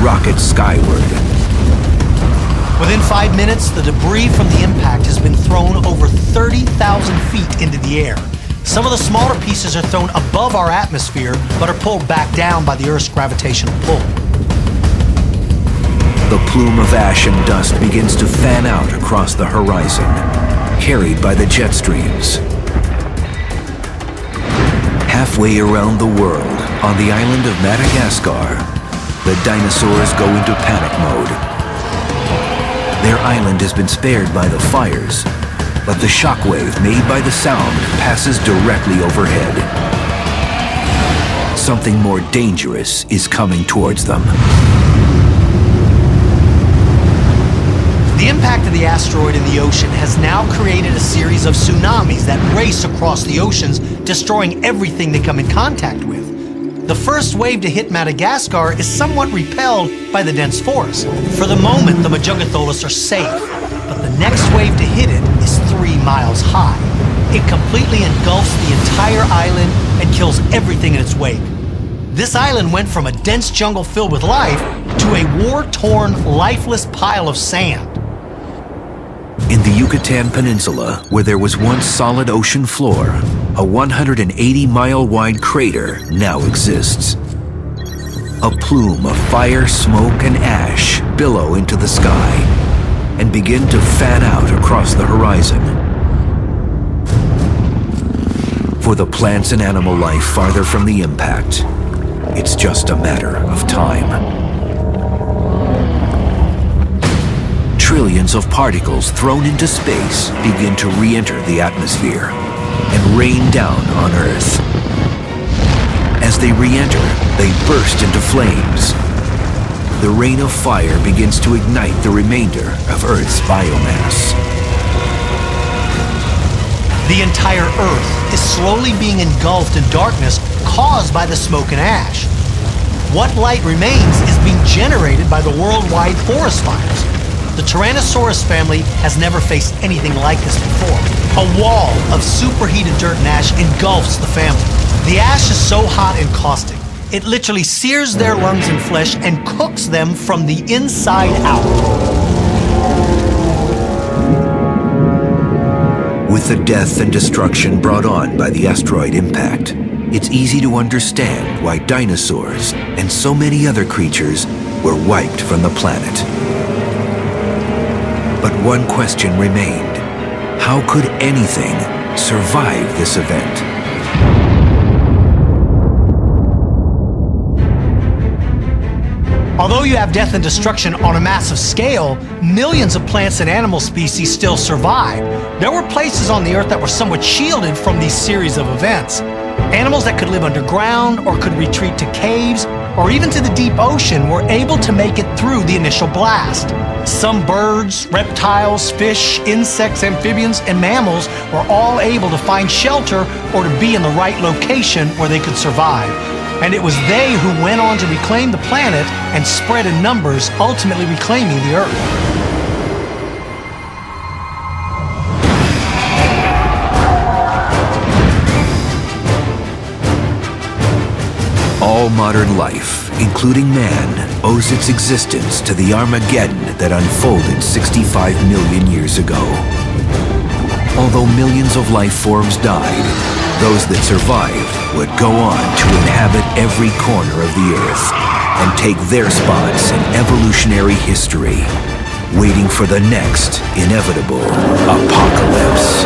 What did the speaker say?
rocket skyward. Within 5 minutes, the debris from the impact has been thrown over 30,000 feet into the air. Some of the smaller pieces are thrown above our atmosphere, but are pulled back down by the Earth's gravitational pull. The plume of ash and dust begins to fan out across the horizon, carried by the jet streams. Halfway around the world, on the island of Madagascar, the dinosaurs go into panic mode. Their island has been spared by the fires, but the shockwave made by the sound passes directly overhead. Something more dangerous is coming towards them. The impact of the asteroid in the ocean has now created a series of tsunamis that race across the oceans, destroying everything they come in contact with. The first wave to hit Madagascar is somewhat repelled by the dense forest. For the moment, the Majungatholus are safe, but the next wave to hit it is 3 miles high. It completely engulfs the entire island and kills everything in its wake. This island went from a dense jungle filled with life to a war-torn, lifeless pile of sand. In the Yucatan Peninsula, where there was once solid ocean floor, a 180-mile-wide crater now exists. A plume of fire, smoke, and ash billow into the sky and begin to fan out across the horizon. For the plants and animal life farther from the impact, it's just a matter of time. Trillions of particles thrown into space begin to re-enter the atmosphere and rain down on Earth. As they re-enter, they burst into flames. The rain of fire begins to ignite the remainder of Earth's biomass. The entire Earth is slowly being engulfed in darkness caused by the smoke and ash. What light remains is being generated by the worldwide forest fires. The Tyrannosaurus family has never faced anything like this before. A wall of superheated dirt and ash engulfs the family. The ash is so hot and caustic, it literally sears their lungs and flesh and cooks them from the inside out. With the death and destruction brought on by the asteroid impact, it's easy to understand why dinosaurs and so many other creatures were wiped from the planet. But one question remained. How could anything survive this event? Although you have death and destruction on a massive scale, millions of plants and animal species still survive. There were places on the Earth that were somewhat shielded from these series of events. Animals that could live underground or could retreat to caves or even to the deep ocean were able to make it through the initial blast. Some birds, reptiles, fish, insects, amphibians, and mammals were all able to find shelter or to be in the right location where they could survive. And it was they who went on to reclaim the planet and spread in numbers, ultimately reclaiming the Earth. All modern life, including man, owes its existence to the Armageddon that unfolded 65 million years ago. Although millions of life forms died, those that survived would go on to inhabit every corner of the Earth and take their spots in evolutionary history, waiting for the next inevitable apocalypse.